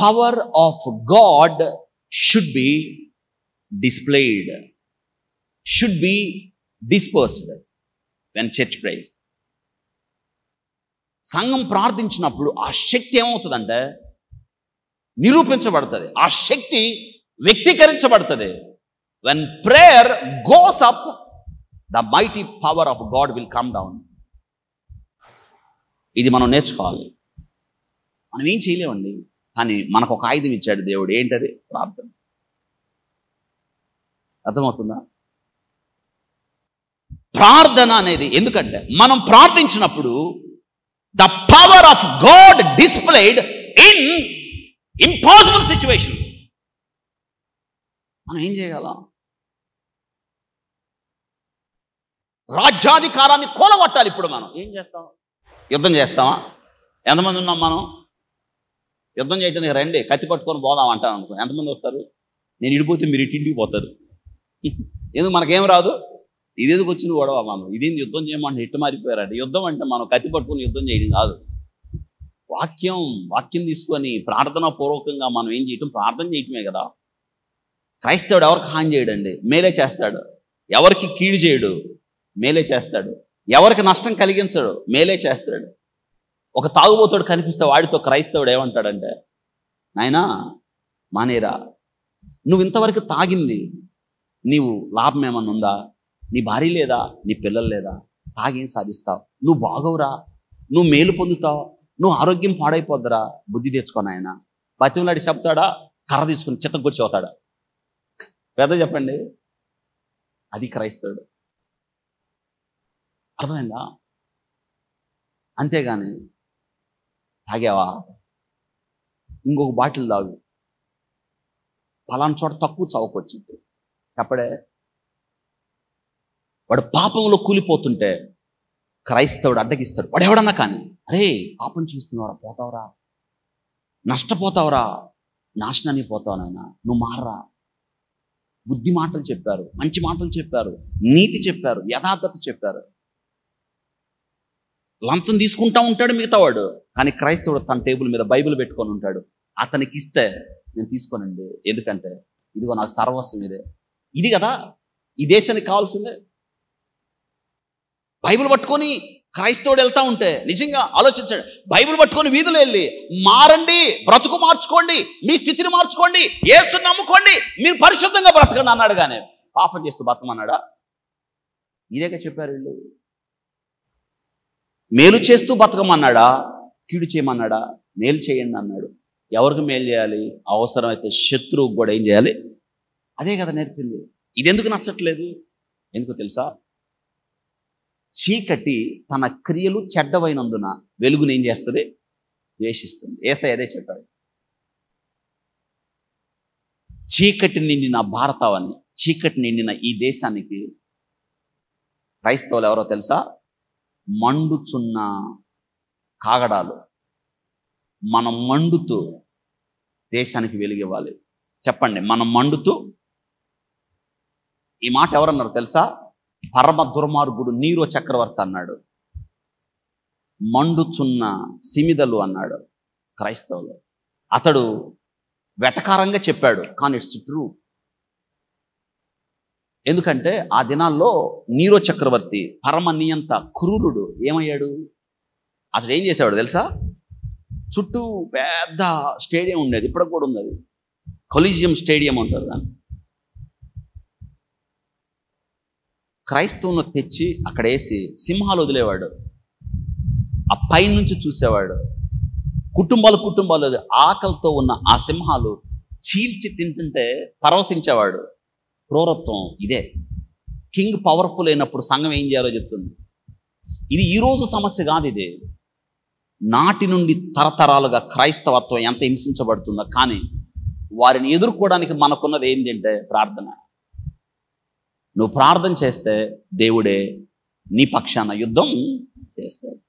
Power of God should be displayed, should be dispersed when church prays. సంఘం ప్రార్థించినప్పుడు ఆ శక్తి ఏమవుతుందంటే నిరూపించబడుతుంది, ఆ శక్తి వ్యక్తీకరించబడుతుంది. when prayer goes up, the mighty power of God will come down. ఇది మనం నేర్చుకోవాలి. మనం ఏం చేయలేమండి, కానీ మనకు ఒక ఆయుధం ఇచ్చాడు దేవుడు. ఏంటది? ప్రార్థన. అర్థమవుతుందా? ప్రార్థన అనేది ఎందుకంటే మనం ప్రార్థించినప్పుడు the power of God displayed in impossible situations. మనం ఏం చేయగలం? రాజ్యాధికారాన్ని కూలగొట్టాలి. ఇప్పుడు మనం ఏం చేస్తాం? యుద్ధం చేస్తామా? ఎంతమంది ఉన్నాం మనం? యుద్ధం చేయడానికి రండి, కత్తి పట్టుకొని పోదాం అంటాను అనుకో. ఎంతమంది వస్తారు? నేను ఇడిపోతే మీరు ఇంటికి పోతారు. ఎందుకు? మనకేం రాదు. ఇదేందుకు వచ్చిన గొడవ? మనం ఇదేంది యుద్ధం చేయమంటే ఇట్టు మారిపోయారంటే. యుద్ధం అంటే మనం కత్తి పట్టుకొని యుద్ధం చేయడం కాదు. వాక్యం తీసుకొని ప్రార్థనా పూర్వకంగా మనం ఏం చేయటం? ప్రార్థన చేయటమే కదా. క్రైస్తవుడు ఎవరికి హాని చేయడండి, మేలే చేస్తాడు. ఎవరికి కీడు చేయడు, మేలే చేస్తాడు. ఎవరికి నష్టం కలిగించడు, మేలే చేస్తాడు. ఒక తాగుబోతుడు కనిపిస్తే వాడితో క్రైస్తవుడు ఏమంటాడంటే, నాయనా మానేరా, నువ్వు ఇంతవరకు తాగింది నీవు లాభం ఏమన్నా ఉందా? నీ భార్య లేదా? నీ పిల్లలు లేదా? తాగేం సాధిస్తావు? నువ్వు బాగవురా, నువ్వు మేలు పొందుతావు, నువ్వు ఆరోగ్యం పాడైపోద్దురా. బుద్ధి తెచ్చుకొని ఆయన బతిమలాడి చెప్తాడా? కర్ర తీసుకుని చిత్తగొచ్చి అవుతాడా? పెద్ద చెప్పండి. అది క్రైస్తవుడు. అర్థమైందా? అంతేగాని తాగావా, ఇంకొక బాటిల్ తాగు, పలానా చోట తక్కువ చౌకొచ్చింది చెప్పడే. వాడు పాపంలో కూలిపోతుంటే క్రైస్తవుడు అడ్డగిస్తాడు. వాడు ఎవడన్నా కానీ, అరే పాపం చేస్తున్నావురా, పోతావురా, నష్టపోతావురా, నాశనానికి పోతావు నాయన, నువ్వు మారరా. బుద్ధి మాటలు చెప్పారు, మంచి మాటలు చెప్పారు, నీతి చెప్పారు, యథార్థత చెప్పారు. లంచం తీసుకుంటా ఉంటాడు మిగతా వాడు, కానీ క్రైస్తవుడు తన టేబుల్ మీద బైబిల్ పెట్టుకొని ఉంటాడు. అతనికి ఇస్తే నేను తీసుకోనండి, ఎందుకంటే ఇదిగో నాకు సర్వస్వం ఇదే. ఇది కదా ఈ దేశానికి కావాల్సిందే. బైబిల్ పట్టుకొని క్రైస్తవుడు వెళ్తా ఉంటే నిజంగా ఆలోచించండి. బైబిల్ పట్టుకొని వీధులు వెళ్ళి మారండి, బ్రతుకు మార్చుకోండి, మీ స్థితిని మార్చుకోండి, యేసుని నమ్ముకోండి, మీరు పరిశుద్ధంగా బ్రతకండి అన్నాడు. కానీ పాపం చేస్తూ బతకమన్నాడా? ఇదేగా చెప్పారు వీళ్ళు. మేలు చేస్తూ బతకమన్నాడా? కీడు చేయమన్నాడా? మేలు చేయండి అన్నాడు. ఎవరికి మేలు చేయాలి? అవసరమైతే శత్రువుకు కూడా ఏం చేయాలి? అదే కదా నేర్పింది. ఇది ఎందుకు నచ్చట్లేదు? ఎందుకు తెలుసా? చీకటి తన క్రియలు చెడ్డవైనందున వెలుగుని ఏం చేస్తుంది? ద్వేషిస్తుంది. యేసయ్య అదే చెప్పాడు. చీకటి నిండిన భారతావని, చీకటి నిండిన ఈ దేశానికి క్రైస్తవులు ఎవరో తెలుసా? మండుచున్న కాగడాలు. మనం మండుతూ దేశానికి వెలిగివ్వాలి. చెప్పండి, మనం మండుతూ. ఈ మాట ఎవరన్నారు తెలుసా? పరమ దుర్మార్గుడు నీరో చక్రవర్తి అన్నాడు. మండుచున్న సిమిదలు అన్నాడు క్రైస్తవులు. అతడు వెటకారంగా చెప్పాడు, కానీ ఇట్స్ ట్రూ. ఎందుకంటే ఆ దినాల్లో నీరో చక్రవర్తి పరమ నియంత క్రూరుడు ఏమయ్యాడు? అతడు ఏం చేసేవాడు తెలుసా? చుట్టూ పెద్ద స్టేడియం ఉండేది, ఇప్పటికి కూడా ఉంది. అది కొలీజియం స్టేడియం అంటారు దాన్ని. క్రైస్తవును తెచ్చి అక్కడ వేసి సింహాలు వదిలేవాడు. ఆ పైనుంచి చూసేవాడు. కుటుంబాలు ఆకలితో ఉన్న ఆ సింహాలు చీల్చి తింటుంటే పరవశించేవాడు. క్రూరత్వం ఇదే. కింగ్ పవర్ఫుల్ అయినప్పుడు సంఘం ఏం చేయాలో చెప్తుంది. ఇది ఈరోజు సమస్య కాదు. ఇది నాటి నుండి తరతరాలుగా క్రైస్తవత్వం ఎంత హింసించబడుతుందో, కానీ వారిని ఎదుర్కోవడానికి మనకున్నది ఏంటంటే ప్రార్థన. నువ్వు ప్రార్థన చేస్తే దేవుడే నీ పక్షాన యుద్ధం చేస్తాడు.